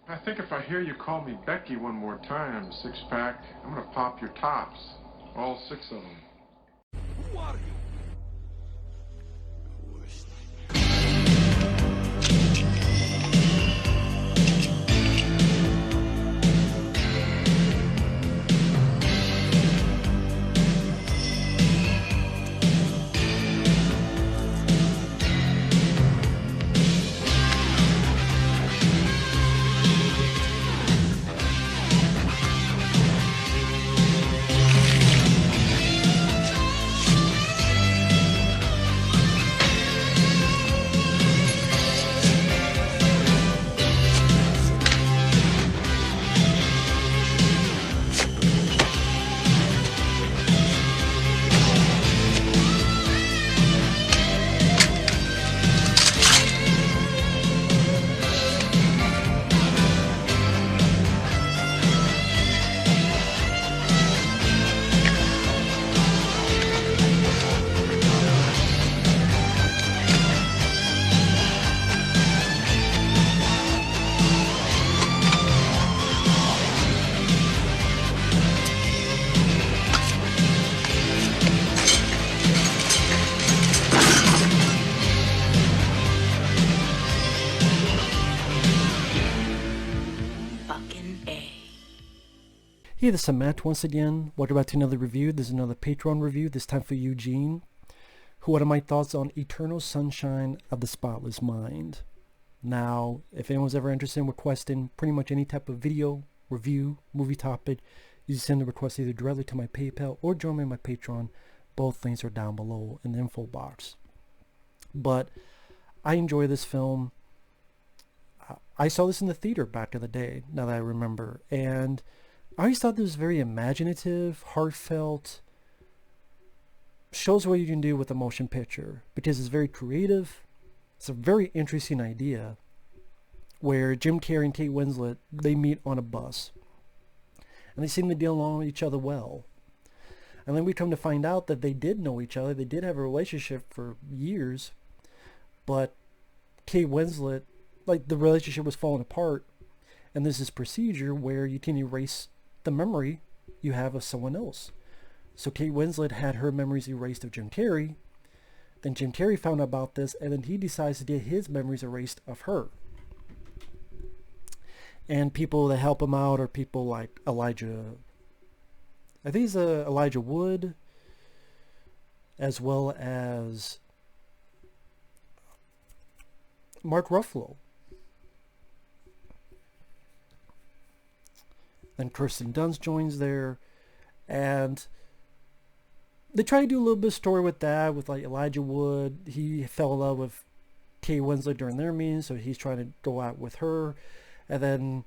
I think if I hear you call me Becky one more time, six-pack, I'm gonna pop your tops. All six of them. Who are you? Hey, this is Matt once again. Welcome back to another review. This is another Patreon review, this time for Eugene. What are my thoughts on Eternal Sunshine of the Spotless Mind? Now, if anyone's ever interested in requesting pretty much any type of video, review, movie topic, you just send the request either directly to my PayPal or join me on my Patreon. Both links are down below in the info box. But I enjoy this film. I saw this in the theater back in the day, now that I remember, and I always thought this was very imaginative, heartfelt, shows what you can do with a motion picture because it's very creative. It's a very interesting idea where Jim Carrey and Kate Winslet, they meet on a bus and they seem to deal along with each other well. And then we come to find out that they did know each other. They did have a relationship for years, but Kate Winslet, like, the relationship was falling apart, and there's this procedure where you can erase the memory you have of someone else. So Kate Winslet had her memories erased of Jim Carrey. Then Jim Carrey found out about this, and then he decides to get his memories erased of her. And people that help him out are people like Elijah, I think it's Elijah Wood, as well as Mark Ruffalo. Then Kirsten Dunst joins there, and they try to do a little bit of story with that, with like Elijah Wood. He fell in love with Kate Winslet during their meeting, so he's trying to go out with her. And then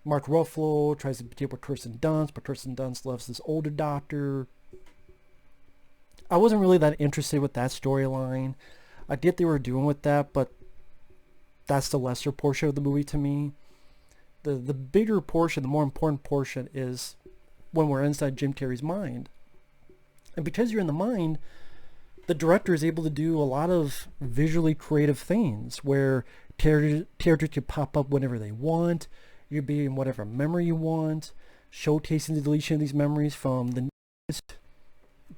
Mark Ruffalo tries to get with Kirsten Dunst, but Kirsten Dunst loves this older doctor. I wasn't really that interested with that storyline. I get they were doing with that, but that's the lesser portion of the movie to me. The bigger portion, the more important portion, is when we're inside Jim Carrey's mind. And because you're in the mind, the director is able to do a lot of visually creative things where characters can pop up whenever they want. You be in whatever memory you want, showcasing the deletion of these memories from the newest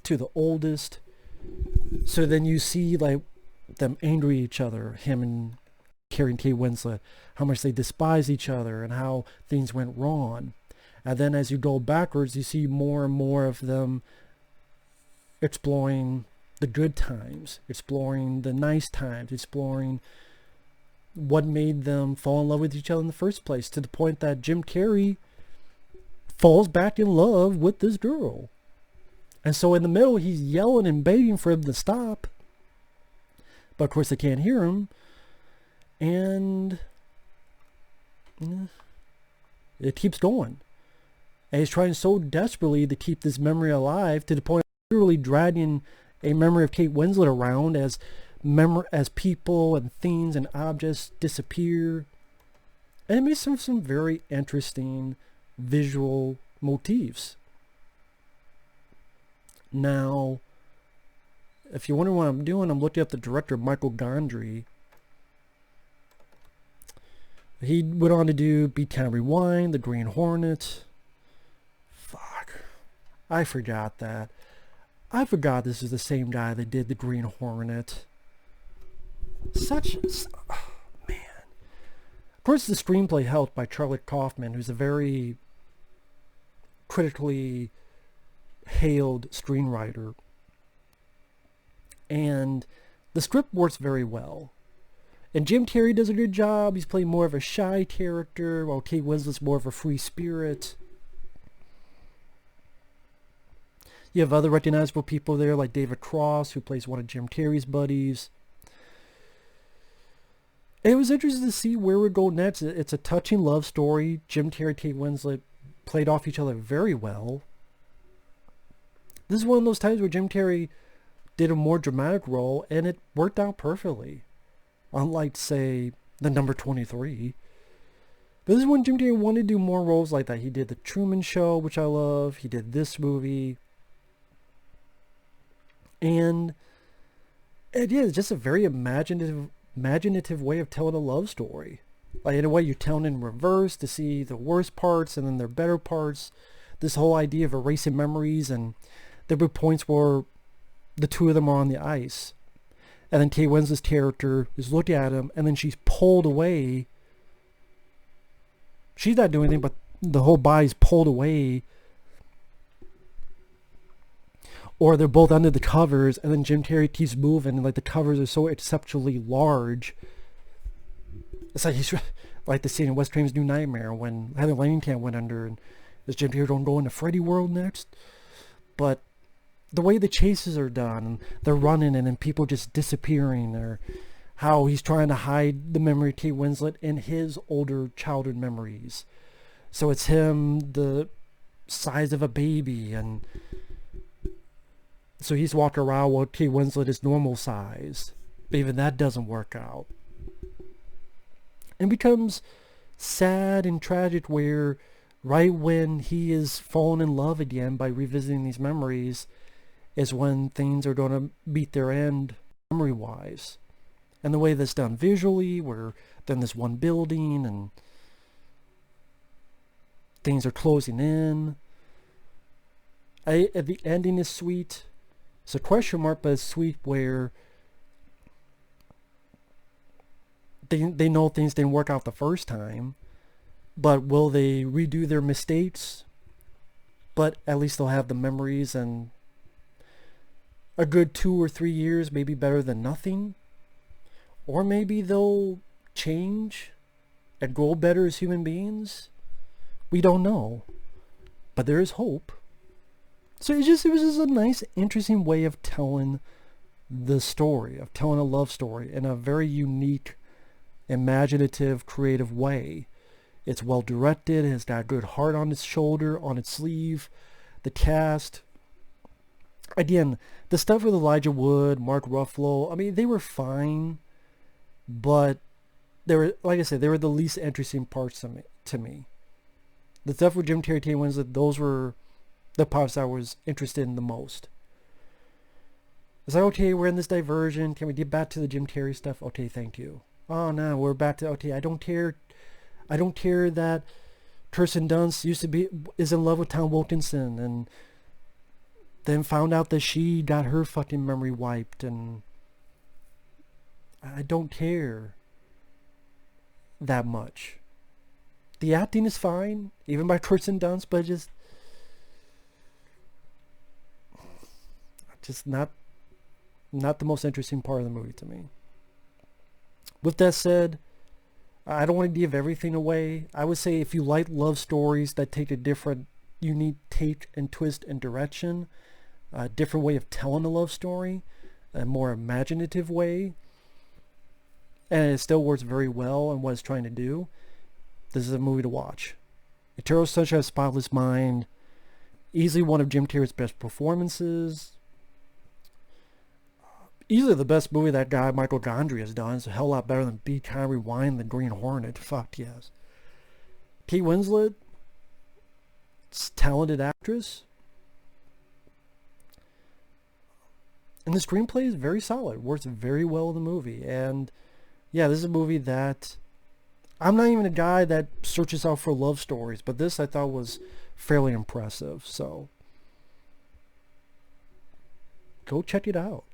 to the oldest. So then you see like them angry at each other, him and Carrey and Kate Winslet, how much they despise each other and how things went wrong. And then as you go backwards, you see more and more of them exploring the good times, exploring the nice times, exploring what made them fall in love with each other in the first place, to the point that Jim Carrey falls back in love with this girl. And so in the middle, he's yelling and begging for him to stop, but of course they can't hear him. And it keeps going. And he's trying so desperately to keep this memory alive, to the point of literally dragging a memory of Kate Winslet around as people and things and objects disappear. And it makes some very interesting visual motifs. Now, if you're wondering what I'm doing, I'm looking up the director, Michel Gondry. He went on to do Beat Time Rewind, The Green Hornet. Fuck. I forgot that. I forgot this is the same guy that did The Green Hornet. Oh, man. Of course, the screenplay helped by Charlie Kaufman, who's a very critically hailed screenwriter. And the script works very well. And Jim Carrey does a good job. He's playing more of a shy character, while Kate Winslet's more of a free spirit. You have other recognizable people there, like David Cross, who plays one of Jim Carrey's buddies. And it was interesting to see where we're going next. It's a touching love story. Jim Carrey and Kate Winslet played off each other very well. This is one of those times where Jim Carrey did a more dramatic role, and it worked out perfectly. Unlike, say, The Number 23. But this is when Jim Carrey wanted to do more roles like that. He did The Truman Show, which I love. He did this movie. And yeah, it's just a very imaginative way of telling a love story. Like, in a way, you're telling in reverse to see the worst parts and then their better parts. This whole idea of erasing memories, and there were points where the two of them are on the ice. And then Kate Winslet's character is looking at him, and then she's pulled away. She's not doing anything, but the whole body's pulled away. Or they're both under the covers, and then Jim Carrey keeps moving, and like the covers are so exceptionally large. It's like he's like the scene in Wes Craven's New Nightmare when Heather Langenkamp went under, and is Jim Carrey going to go into Freddy World next? But the way the chases are done, and they're running and then people just disappearing, or how he's trying to hide the memory of Kate Winslet in his older childhood memories. So it's him the size of a baby, and so he's walking around while Kate Winslet is normal size. But even that doesn't work out. And it becomes sad and tragic where right when he is falling in love again by revisiting these memories is when things are going to meet their end memory-wise. And the way that's done visually, where they're in this one building and things are closing in. The ending is sweet. It's a question mark, but it's sweet where they know things didn't work out the first time, but will they redo their mistakes? But at least they'll have the memories, and a good 2 or 3 years may be better than nothing. Or maybe they'll change and grow better as human beings. We don't know, but there is hope. So it was just a nice, interesting way of telling the story, of telling a love story in a very unique, imaginative, creative way. It's well directed. It has got a good heart on its shoulder, on its sleeve. The cast, again, the stuff with Elijah Wood, Mark Ruffalo, I mean, they were fine, but they were, like I said, they were the least interesting parts to me. The stuff with Jim Carrey, Kate Winslet, those were the parts I was interested in the most. It's like, okay, we're in this diversion. Can we get back to the Jim Carrey stuff? Okay, thank you. Oh no, we're back to, okay, I don't care that Kirsten Dunst is in love with Tom Wilkinson, and then found out that she got her fucking memory wiped, and I don't care that much. The acting is fine, even by Kirsten Dunst, but just not the most interesting part of the movie to me. With that said, I don't want to give everything away. I would say if you like love stories that take a different, unique take and twist and direction, a different way of telling a love story, a more imaginative way, and it still works very well on what it's trying to do, this is a movie to watch. Eternal Sunshine of the Spotless Mind, easily one of Jim Carrey's best performances. Easily the best movie that guy Michel Gondry has done. It's a hell lot better than Beat Time Rewind than Green Hornet. Fuck yes. Kate Winslet, talented actress. And the screenplay is very solid. Works very well in the movie. And yeah, this is a movie that I'm not even a guy that searches out for love stories, but this I thought was fairly impressive. So go check it out.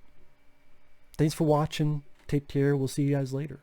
Thanks for watching. Take care. We'll see you guys later.